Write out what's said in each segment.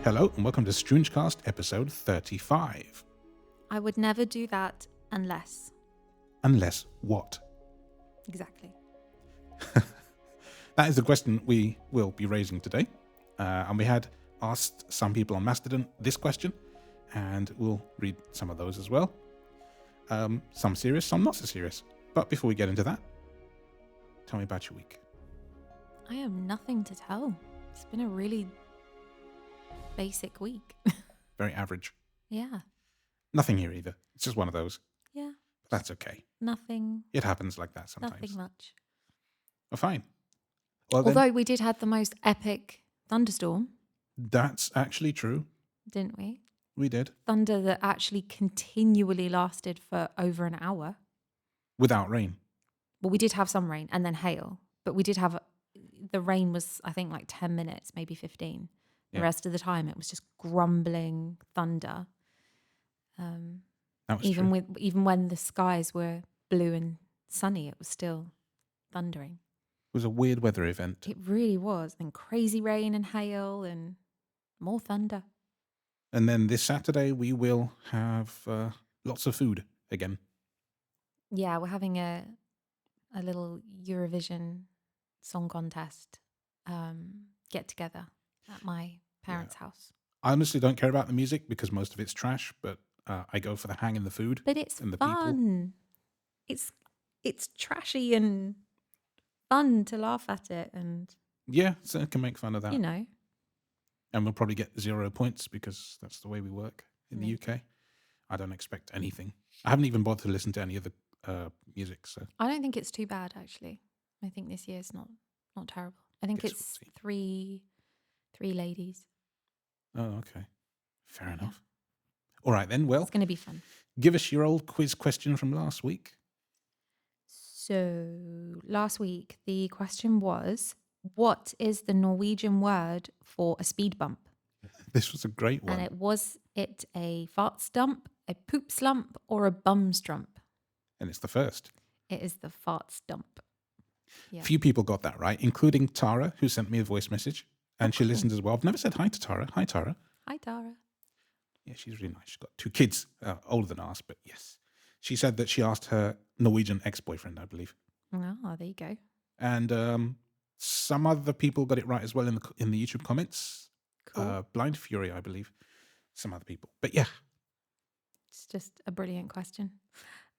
Hello and welcome to StroongeCast episode 35. I would never do that unless. Unless what? Exactly. That is the question we will be raising today. And we had asked some people on Mastodon this question, and we'll read some of those as well. Some serious, some not so serious. But before we get into that, tell me about your week. I have nothing to tell. It's been a really basic week. Very average. Yeah. Nothing here either. It's just one of those. Yeah. That's okay. Nothing. It happens like that sometimes. Nothing much. Well, fine. Well, Although we did have the most epic thunderstorm. That's actually true. Didn't we? We did. Thunder that actually continually lasted for over an hour. Without rain. Well, we did have some rain and then hail. But we did have, the rain was, I think, like 10 minutes, maybe 15. The rest of the time, it was just grumbling thunder. That was even true. Even when the skies were blue and sunny, it was still thundering. It was a weird weather event. It really was. And crazy rain and hail and more thunder. And then this Saturday, we will have lots of food again. Yeah, we're having a little Eurovision song contest get together at my parents' house. I honestly don't care about the music because most of it's trash, but I go for the hang in the food. But it's and the fun. People. It's trashy and fun to laugh at it, and yeah, so I can make fun of that. you know. And we'll probably get 0 points because that's the way we work in the UK. I don't expect anything. I haven't even bothered to listen to any of the music. So I don't think it's too bad, actually. I think this year's not terrible. I think Guess it's we'll see. three ladies. Oh, okay. Fair enough. All right then. Well, It's going to be fun. give us your old quiz question from last week. So last week, the question was, what is the Norwegian word for a speed bump? This was a great one. And was it a fart stump, a poop slump, or a bum strump? And it's the first. It is the fart stump. Yeah. Few people got that right, including Tara, who sent me a voice message. And she cool. listened as well. I've never said hi to Tara. Hi, Tara. Hi, Tara. Yeah, she's really nice. She's got 2 kids, older than ours, but yes. She said that she asked her Norwegian ex-boyfriend, I believe. Oh, there you go. And some other people got it right as well in the YouTube comments. Cool. Blind Fury, I believe. Some other people. But yeah. It's just a brilliant question.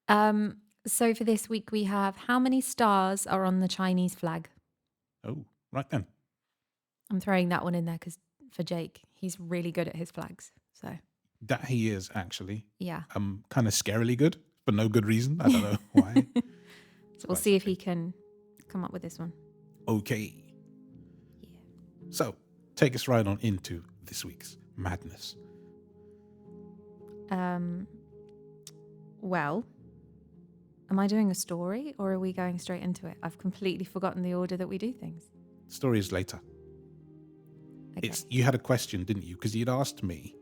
So for this week, we have how many stars are on the Chinese flag? Oh, right then. I'm throwing that one in there because for Jake, he's really good at his flags. So That he is, actually. yeah. Kind of scarily good, for no good reason. I don't know why. So we'll see if he can come up with this one. Okay. Yeah. So, take us right on into this week's madness. Well, am I doing a story or are we going straight into it? I've completely forgotten the order that we do things. Story is later. Okay. You had a question, didn't you? Because you'd asked me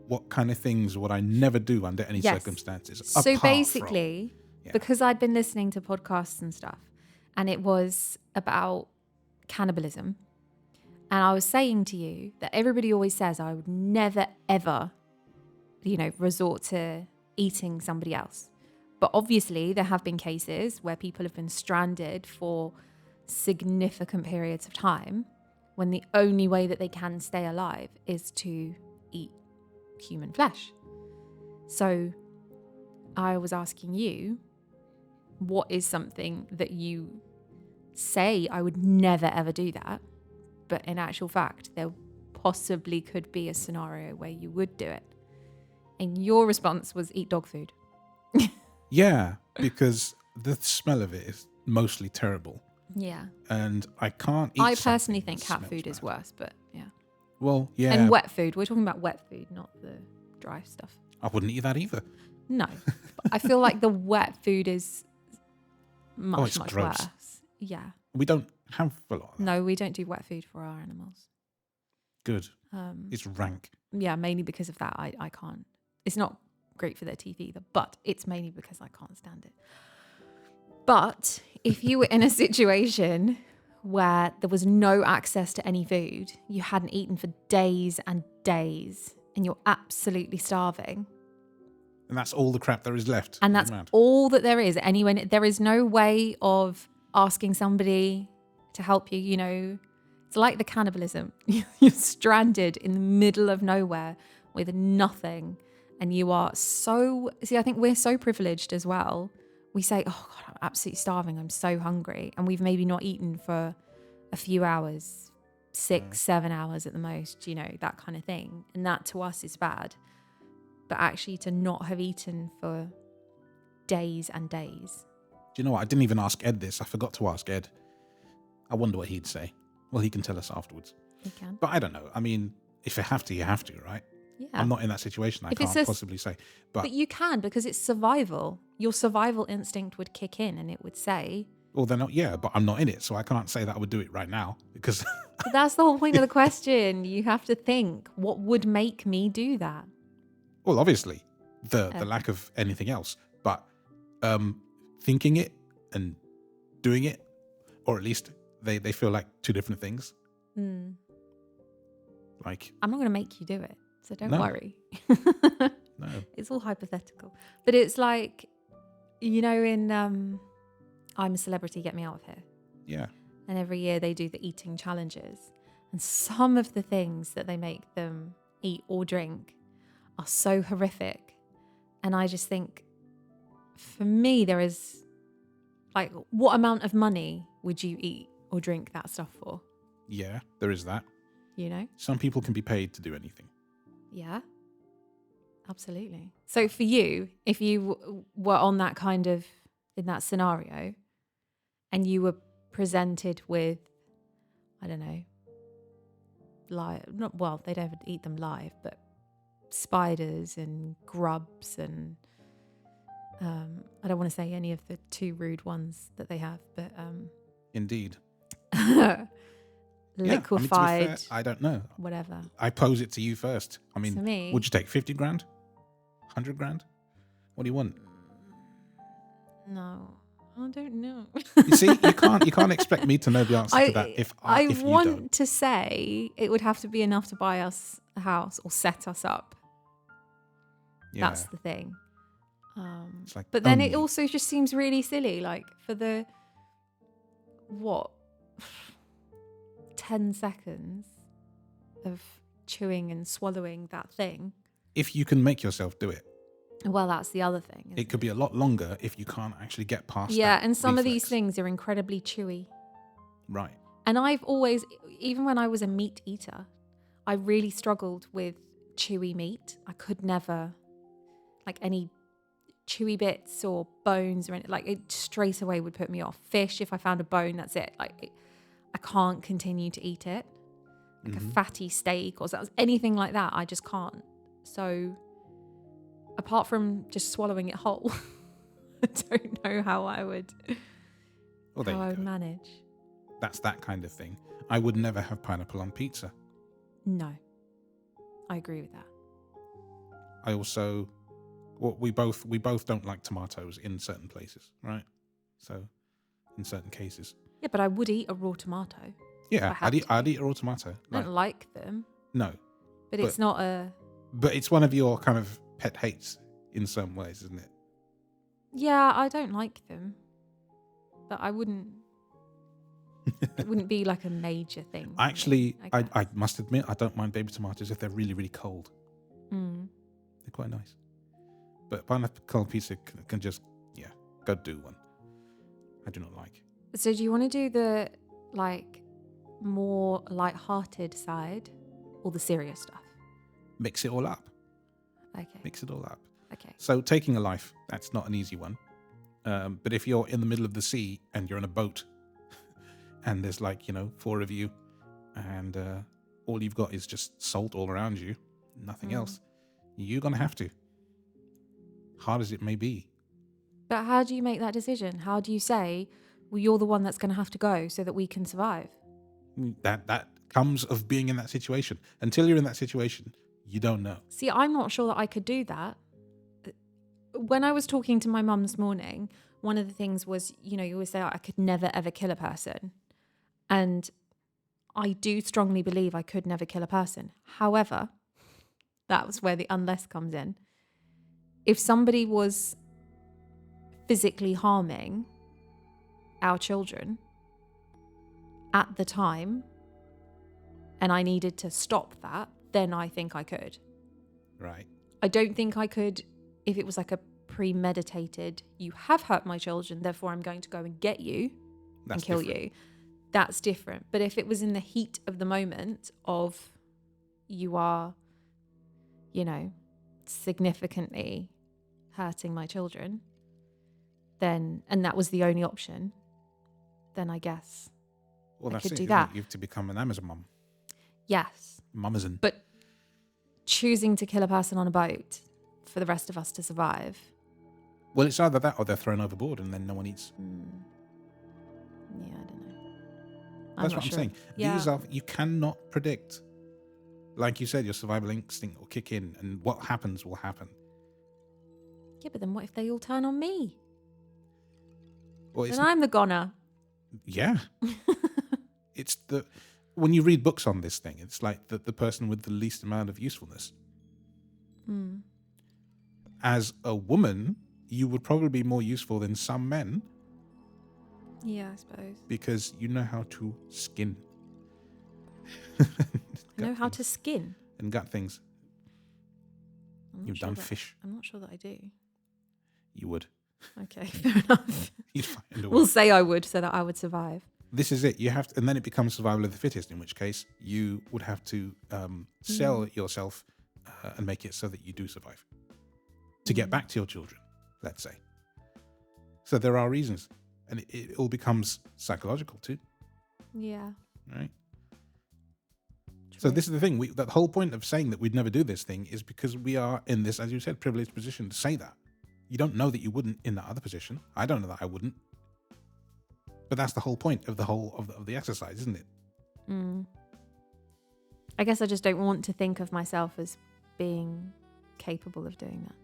what kind of things would I never do under any circumstances. So basically, because I'd been listening to podcasts and stuff, and it was about cannibalism, and I was saying to you that everybody always says I would never, ever, resort to eating somebody else. But obviously, there have been cases where people have been stranded for significant periods of time when the only way that they can stay alive is to eat human flesh. So I was asking you, what is something that you say I would never ever do that, but in actual fact, there possibly could be a scenario where you would do it? And your response was eat dog food. Yeah, because the smell of it is mostly terrible. Yeah. And I can't eat I personally something think that cat smells food is bad. worse, but yeah. Well, yeah. And wet food. We're talking about wet food, not the dry stuff. I wouldn't eat that either. No. But I feel like the wet food is much gross. worse. Yeah. We don't have a lot of that. No, we don't do wet food for our animals. Good. It's rank. Yeah, mainly because of that. I can't. It's not great for their teeth either, but it's mainly because I can't stand it. But if you were in a situation where there was no access to any food, you hadn't eaten for days and days and you're absolutely starving. And that's all the crap there is left. And that's all that there is. Anyway, there is no way of asking somebody to help you, you know. It's like the cannibalism. You're stranded in the middle of nowhere with nothing. And you are so... See, I think we're so privileged as well. We say, oh, God, I'm absolutely starving. I'm so hungry. And we've maybe not eaten for a few hours, 6, 7 hours at the most, you know, that kind of thing. And that to us is bad. But actually to not have eaten for days and days. Do you know what? I didn't even ask Ed this. I forgot to ask Ed. I wonder what he'd say. Well, he can tell us afterwards. He can. But I don't know. I mean, if you have to, you have to, right? Yeah. I'm not in that situation. I can't possibly say. But you can, because it's survival. Your survival instinct would kick in and it would say... Well, then, yeah, but I'm not in it. So I can't say that I would do it right now because... But that's the whole point of the question. You have to think, what would make me do that? Well, obviously, the lack of anything else. But thinking it and doing it, or at least they feel like two different things. Mm. Like... I'm not going to make you do it. So don't worry. No. It's all hypothetical. But it's like, you know, in I'm a Celebrity, Get Me Out of Here. Yeah. And every year they do the eating challenges. And some of the things that they make them eat or drink are so horrific. And I just think, for me, there is, like, what amount of money would you eat or drink that stuff for? Yeah, there is that. You know? Some people can be paid to do anything. Yeah, absolutely. So for you, if you were on that kind of, in that scenario, and you were presented with, I don't know, they don't eat them live, but spiders and grubs and, I don't want to say any of the too rude ones that they have, but... Indeed. Liquefied. To be fair, I don't know. Whatever. I pose it to you first. I mean, To me, would you take 50 grand? 100 grand? What do you want? No, I don't know. You see, you can't expect me to know the answer to that if you want don't. to say it would have to be enough to buy us a house or set us up. Yeah. That's the thing. It's like but then it also just seems really silly, like for the 10 seconds of chewing and swallowing that thing. If you can make yourself do it. Well, that's the other thing. It could be a lot longer if you can't actually get past that and some reflex. of these things are incredibly chewy. Right. And I've always, even when I was a meat eater, I really struggled with chewy meat. I could never, like any chewy bits or bones or anything, like it straight away would put me off. Fish, if I found a bone, that's it. Like I can't continue to eat it. Like a fatty steak or anything like that, I just can't. So apart from just swallowing it whole, I don't know how I would manage. That's that kind of thing. I would never have pineapple on pizza. No, I agree with that. I also, we both don't like tomatoes in certain places, right? So, in certain cases. Yeah, but I would eat a raw tomato. Yeah, I'd eat a raw tomato. I don't like them. No. But it's not a... But it's one of your kind of pet hates in some ways, isn't it? Yeah, I don't like them. But I wouldn't... it wouldn't be like a major thing. Actually, I must admit, I don't mind baby tomatoes if they're really, really cold. Mm. They're quite nice. But pineapple cold pizza can just, go do one. I do not like. So do you want to do the, like, more light-hearted side or the serious stuff? Mix it all up. Okay. Mix it all up. Okay. So taking a life, that's not an easy one. But if you're in the middle of the sea and you're in a boat and there's 4 of you and all you've got is just salt all around you, nothing else, you're going to have to. Hard as it may be. But how do you make that decision? How do you say, well, you're the one that's going to have to go so that we can survive? That comes of being in that situation. Until you're in that situation, you don't know. See, I'm not sure that I could do that. When I was talking to my mum this morning, one of the things was, you always say, I could never, ever kill a person. And I do strongly believe I could never kill a person. However, That's where the unless comes in. If somebody was physically harming our children at the time and I needed to stop that, then I think I could. Right. I don't think I could if it was like a premeditated, you have hurt my children, therefore I'm going to go and get you and kill you. That's different. But if it was in the heat of the moment of you are, significantly hurting my children, then, and that was the only option, then I guess I could do that. You have to become an Amazon mum. Yes. Mumazon. But choosing to kill a person on a boat for the rest of us to survive. Well, it's either that or they're thrown overboard and then no one eats. Yeah, I don't know. That's what I'm saying. Yeah. These are, you cannot predict. Like you said, your survival instinct will kick in and what happens will happen. Yeah, but then what if they all turn on me? Well, then I'm the goner. Yeah. When you read books on this thing, it's like the person with the least amount of usefulness. As a woman, you would probably be more useful than some men. Yeah, I suppose. Because you know how to skin. How to skin? And gut things. You've done fish. I'm not sure that I do. You would. Okay, fair enough. You'd find a way. We'll say I would so that I would survive. This is it. You have to, and then it becomes survival of the fittest, in which case you would have to sell yourself and make it so that you do survive. To get back to your children, let's say. So there are reasons. And it all becomes psychological too. Yeah. Right? True. So this is the thing. The whole point of saying that we'd never do this thing is because we are in this, as you said, privileged position to say that. You don't know that you wouldn't in that other position. I don't know that I wouldn't. But that's the whole point of the exercise, isn't it? I guess I just don't want to think of myself as being capable of doing that.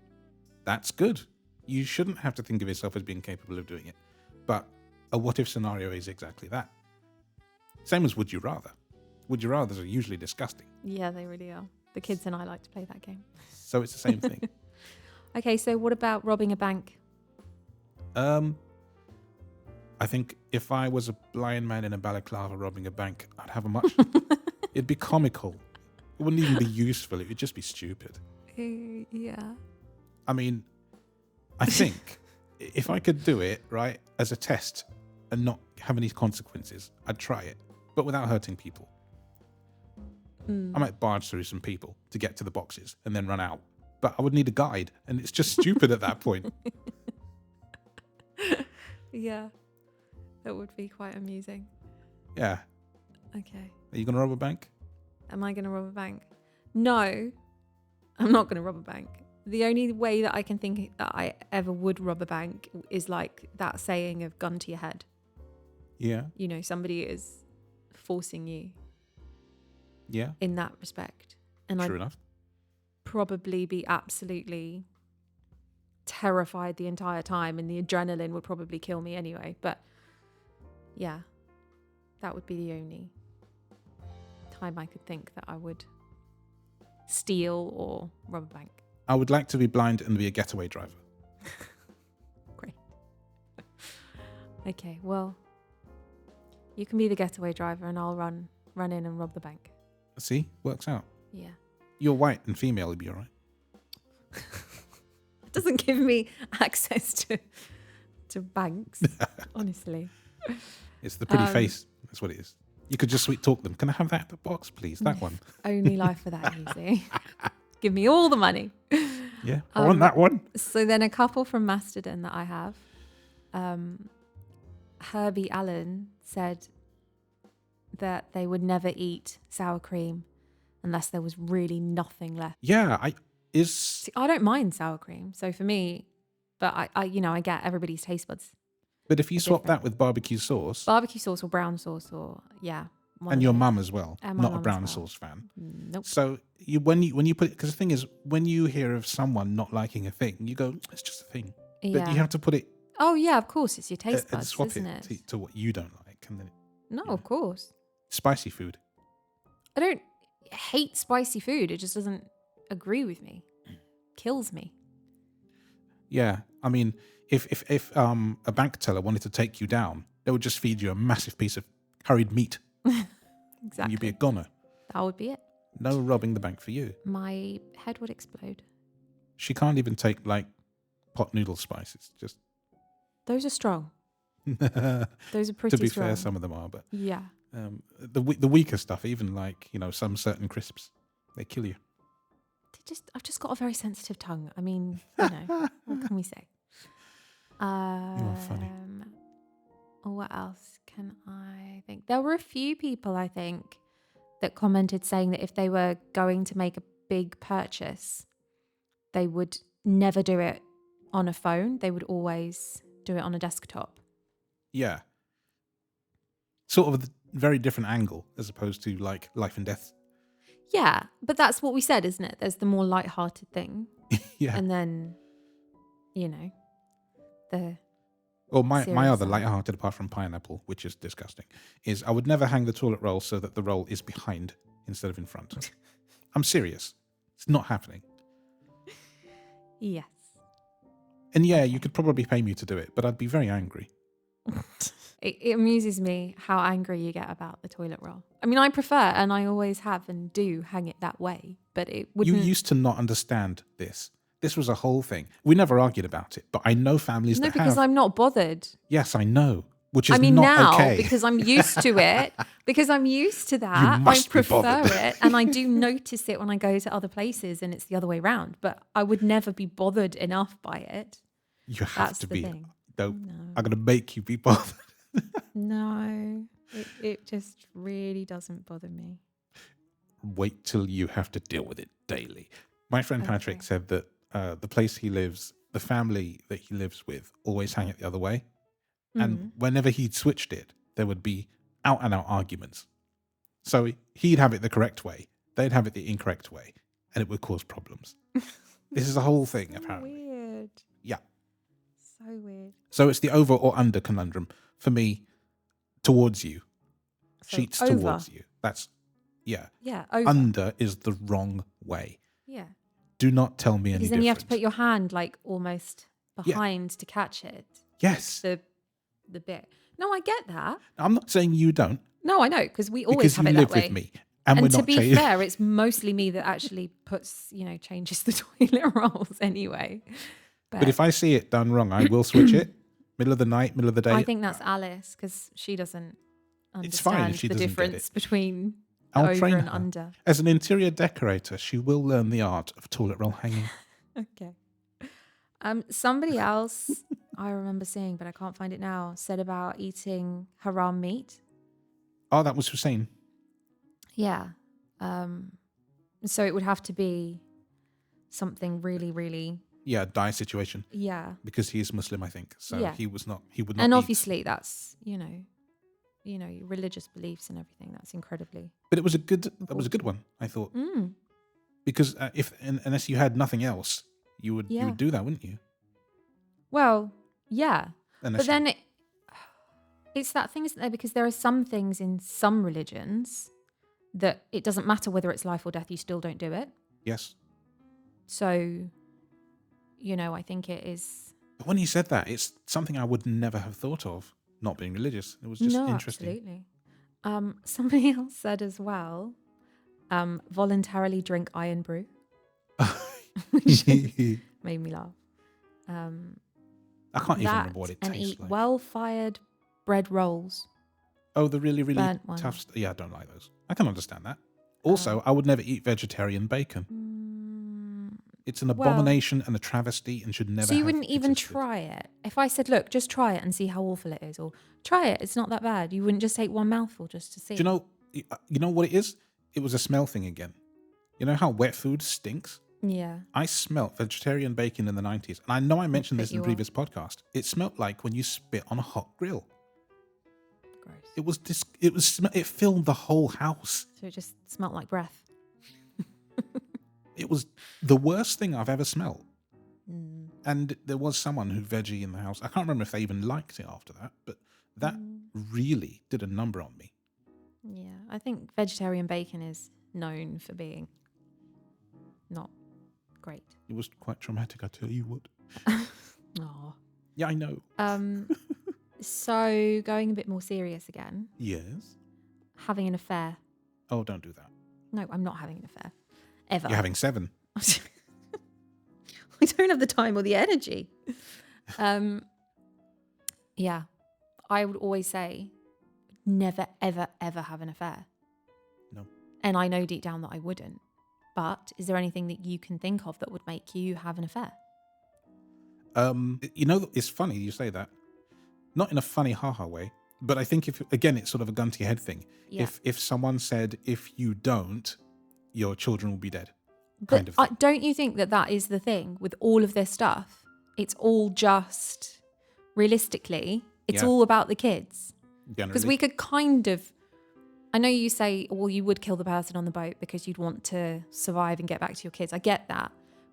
That's good. You shouldn't have to think of yourself as being capable of doing it. But a what if scenario is exactly that. Same as would you rather. Would you rathers are usually disgusting. Yeah, they really are. The kids and I like to play that game. So it's the same thing. Okay, so what about robbing a bank? I think if I was a blind man in a balaclava robbing a bank, I'd have it'd be comical. It wouldn't even be useful. It would just be stupid. Yeah. I mean, I think if I could do it, right, as a test and not have any consequences, I'd try it, but without hurting people. I might barge through some people to get to the boxes and then run out. But I would need a guide, and it's just stupid at that point. Yeah. That would be quite amusing. Yeah. Okay. Are you going to rob a bank? Am I going to rob a bank? No, I'm not going to rob a bank. The only way that I can think that I ever would rob a bank is like that saying of gun to your head. Yeah. Somebody is forcing you. Yeah. In that respect. And True enough. Probably be absolutely terrified the entire time, and the adrenaline would probably kill me anyway. But yeah, that would be the only time I could think that I would steal or rob a bank. I would like to be blind and be a getaway driver. Great. Okay, well, you can be the getaway driver and I'll run in and rob the bank. See? Works out. Yeah. You're white and female, you'd be all right. It doesn't give me access to banks, honestly. It's the pretty face. That's what it is. You could just sweet talk them. Can I have that box, please? That one. Only life for that, easy. Give me all the money. Yeah, I want that one. So then a couple from Mastodon that I have, Herbie Allen said that they would never eat sour cream unless there was really nothing left. Yeah, See, I don't mind sour cream. So for me, but I get everybody's taste buds. But if you swap that with barbecue sauce or brown sauce or and your mum as well, and not a brown sauce fan. Nope. So when you put it, because the thing is, when you hear of someone not liking a thing, you go, it's just a thing. Yeah. But you have to put it. Oh yeah, of course, it's your taste buds, swap isn't it to what you don't like, and then of course. Spicy food. I don't hate spicy food. It just doesn't agree with me. Kills me. Yeah, I mean, if a bank teller wanted to take you down, they would just feed you a massive piece of curried meat, Exactly. and you'd be a goner. That would be it. No robbing the bank for you. My head would explode. She can't even take like pot noodle spices. Just Those are strong. to Those are pretty be strong. fair, some of them are, but Yeah. the weaker stuff, even like some certain crisps, they kill you. I've just got a very sensitive tongue. I mean, what can we say? You are funny. What else can I think? There were a few people, I think, that commented saying that if they were going to make a big purchase, they would never do it on a phone. They would always do it on a desktop. Yeah. Sort of a very different angle as opposed to like life and death. Yeah, but that's what we said, isn't it? There's the more light-hearted thing. Yeah. And then, the... Or my other side. light-hearted, apart from pineapple, which is disgusting, is I would never hang the toilet roll so that the roll is behind instead of in front. I'm serious. It's not happening. Yes. And yeah, you could probably pay me to do it, but I'd be very angry. It amuses me how angry you get about the toilet roll. I mean, I prefer, and I always have and do hang it that way, but it wouldn't... You used to not understand this. This was a whole thing. We never argued about it, but I know families that have. No, because I'm not bothered. Yes, I know, which is I mean, not now, okay. because I'm used to it, because I'm used to that, I prefer it, and I do notice it when I go to other places, and it's the other way around, but I would never be bothered enough by it. You have That's to the be. thing. No, No. I'm going to make you be bothered. No, it just really doesn't bother me. Wait till you have to deal with it daily. My friend Patrick said that the place he lives, the family that he lives with, always hang it the other way. And whenever he'd switched it, there would be out and out arguments. So he'd have it the correct way, they'd have it the incorrect way, and it would cause problems. This is a whole thing, apparently. Weird. Yeah. So weird. So it's the over or under conundrum for me towards you. So Sheets over. towards you. That's, yeah. Yeah, over. Under is the wrong way. Yeah. Do not tell me any Because then different. you have to put your hand like almost behind to catch it. Yes. The bit. No, I get that. I'm not saying you don't. No, I know, because we always have it that way. Because you live with me. And we're to not be changing. fair, it's mostly me that actually changes the toilet rolls anyway. But if I see it done wrong, I will switch it. Middle of the night, middle of the day. I think that's Alice, because she doesn't It's fine understand if she the doesn't get difference it. between I'll over train and her. under. As an interior decorator, she will learn the art of toilet roll hanging. Okay. Somebody else I remember seeing, but I can't find it now, said about eating haram meat. Oh, that was Hussein. Yeah. So it would have to be something really, really... Yeah, dire situation. Yeah. Because he is Muslim, I think. So Yeah. he would not And eat. obviously that's, your religious beliefs and everything. That's incredibly... But that was a good one, I thought. Because unless you had nothing else, you would do that, wouldn't you? Well, yeah. Unless but then it's that thing, isn't there? Because there are some things in some religions that it doesn't matter whether it's life or death, you still don't do it. Yes. So, I think it is... But when you said that, it's something I would never have thought of, not being religious. It was just interesting. Absolutely. Somebody else said as well, voluntarily drink iron brew. Which made me laugh. I can't even remember what it tastes and eat like. well-fired bread rolls. Oh, the really, really Burnt tough stuff. Yeah, I don't like those. I can understand that. Also, I would never eat vegetarian bacon. It's an abomination and a travesty and should never So you have wouldn't even existed. try it? If I said, look, just try it and see how awful it is, or try it, it's not that bad. You wouldn't just take one mouthful just to see. Do you know what it is? It was a smell thing again. You know how wet food stinks? Yeah. I smelt vegetarian bacon in the 90s. And I know I mentioned this in you a previous podcast. It smelt like when you spit on a hot grill. Gross. It filled the whole house. So it just smelt like breath. It was the worst thing I've ever smelled. And there was someone who veggie in the house. I can't remember if they even liked it after that, but that really did a number on me. Yeah, I think vegetarian bacon is known for being not great. It was quite traumatic, I tell you what. Oh. Yeah, I know. So going a bit more serious again. Yes. Having an affair. Oh, don't do that. No, I'm not having an affair. Ever. You're having 7. I don't have the time or the energy. Yeah. I would always say never, ever, ever have an affair. No. And I know deep down that I wouldn't. But is there anything that you can think of that would make you have an affair? It's funny you say that. Not in a funny ha-ha way, but I think it's sort of a gun to your head thing. Yeah. If someone said, if you don't, your children will be dead. But don't you think that is the thing with all of this stuff? It's all just, realistically, it's all about the kids. Because we could kind of, I know you say, well, you would kill the person on the boat because you'd want to survive and get back to your kids. I get that.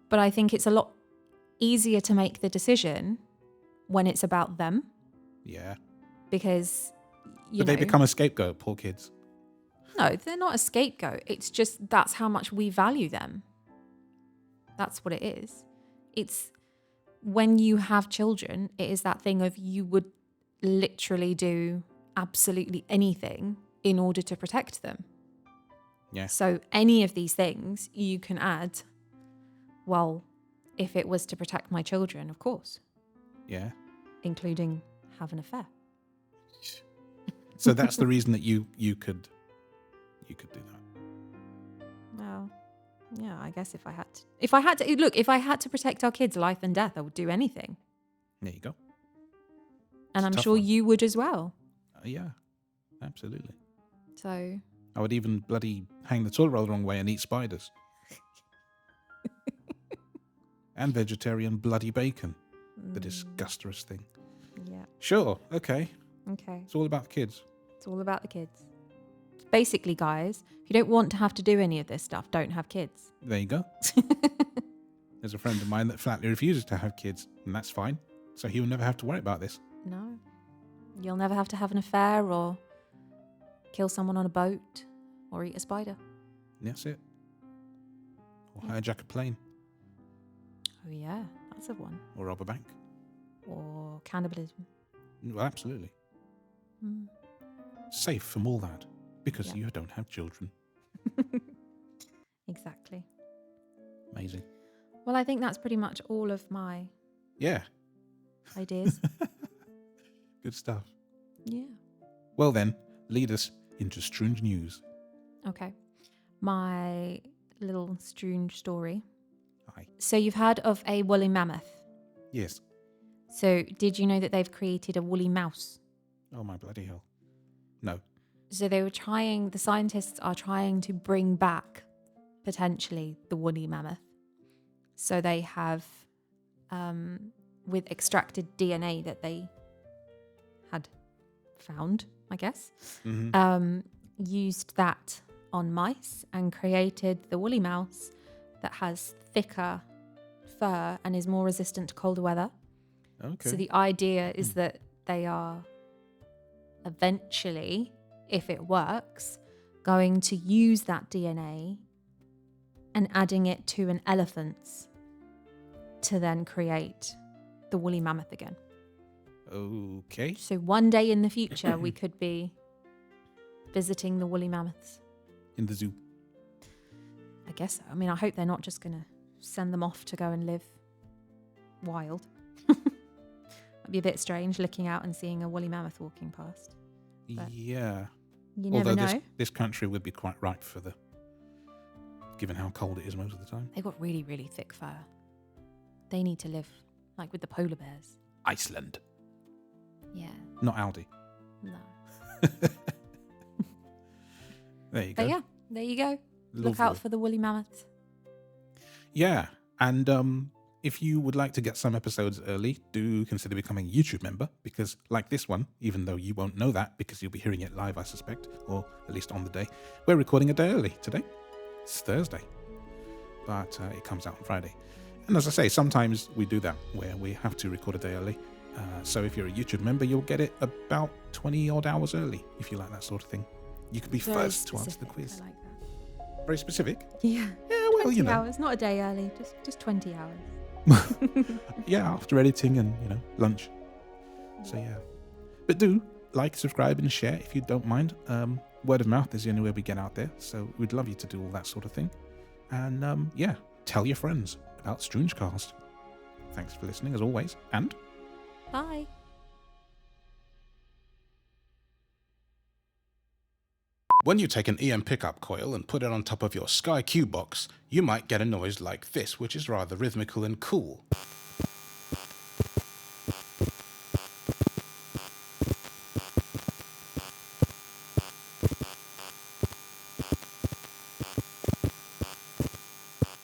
But I think it's a lot easier to make the decision when it's about them. Yeah. Because, But they become a scapegoat, poor kids. No, they're not a scapegoat. It's just that's how much we value them. That's what it is. It's when you have children, it is that thing of you would literally do absolutely anything in order to protect them. Yeah. So any of these things you can add, well, if it was to protect my children, of course. Yeah. Including have an affair. So that's the reason that you could do that. Well, yeah, I guess if I had to protect our kids' life and death, I would do anything. There you go. And I'm sure you would as well. Yeah, absolutely. So I would even bloody hang the toilet roll the wrong way and eat spiders. And vegetarian bloody bacon. The disgusterous thing. Yeah. Sure, okay. Okay. It's all about the kids. It's all about the kids. Basically, guys, if you don't want to have to do any of this stuff, don't have kids. There you go. There's a friend of mine that flatly refuses to have kids, and that's fine. So he'll never have to worry about this. No. You'll never have to have an affair or kill someone on a boat or eat a spider. That's it. Or hijack a plane. Oh, yeah. That's a one. Or rob a bank. Or cannibalism. Well, absolutely. Mm. Safe from all that. Because you don't have children. Exactly. Amazing. Well, I think that's pretty much all of my ideas. Good stuff. Yeah. Well then, lead us into Stroonge News. Okay. My little Stroonge story. Hi. So you've heard of a woolly mammoth? Yes. So did you know that they've created a woolly mouse? Oh my bloody hell. No. So the scientists are trying to bring back potentially the woolly mammoth. So they have, with extracted DNA that they had found, I guess, used that on mice and created the woolly mouse that has thicker fur and is more resistant to colder weather. Okay. So the idea is that they are eventually, if it works, going to use that DNA and adding it to an elephant's to then create the woolly mammoth again. Okay. So one day in the future, we could be visiting the woolly mammoths. In the zoo. I guess so. I mean, I hope they're not just going to send them off to go and live wild. That'd be a bit strange looking out and seeing a woolly mammoth walking past. But yeah. You never know. This country would be quite ripe for given how cold it is most of the time. They've got really, really thick fur. They need to live like with the polar bears. Iceland. Yeah. Not Aldi. No. There you go. But yeah, there you go. Look out for the woolly mammoths. Yeah. And if you would like to get some episodes early, do consider becoming a YouTube member, because like this one, even though you won't know that because you'll be hearing it live, I suspect, or at least on the day, we're recording a day early today. It's Thursday, but it comes out on Friday. And as I say, sometimes we do that where we have to record a day early. So if you're a YouTube member, you'll get it about 20 odd hours early, if you like that sort of thing. You can be first to answer the quiz. I like that. Very specific. Yeah. Yeah, well, 20 hours, not a day early, just 20 hours. Yeah, after editing and, lunch. So, yeah. But do like, subscribe, and share if you don't mind. Word of mouth is the only way we get out there. So we'd love you to do all that sort of thing. And, tell your friends about StroongeCast. Thanks for listening, as always. And bye. When you take an EM pickup coil and put it on top of your Sky Q box, you might get a noise like this, which is rather rhythmical and cool.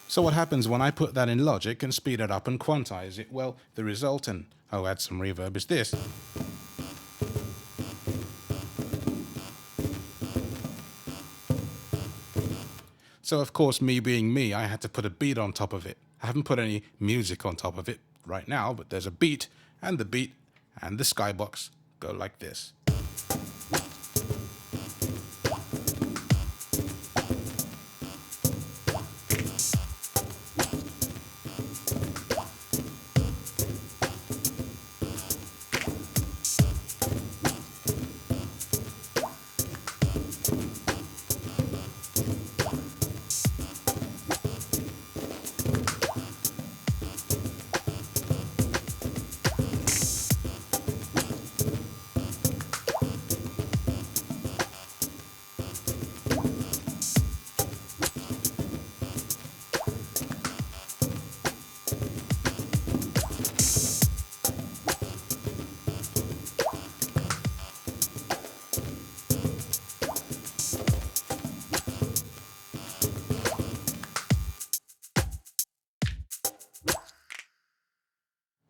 So what happens when I put that in Logic and speed it up and quantize it? Well, the result, and I'll add some reverb, is this. So of course, me being me, I had to put a beat on top of it. I haven't put any music on top of it right now, but there's a beat, and the beat and the skybox go like this.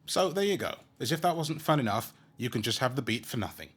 So there you go. As if that wasn't fun enough, you can just have the beat for nothing.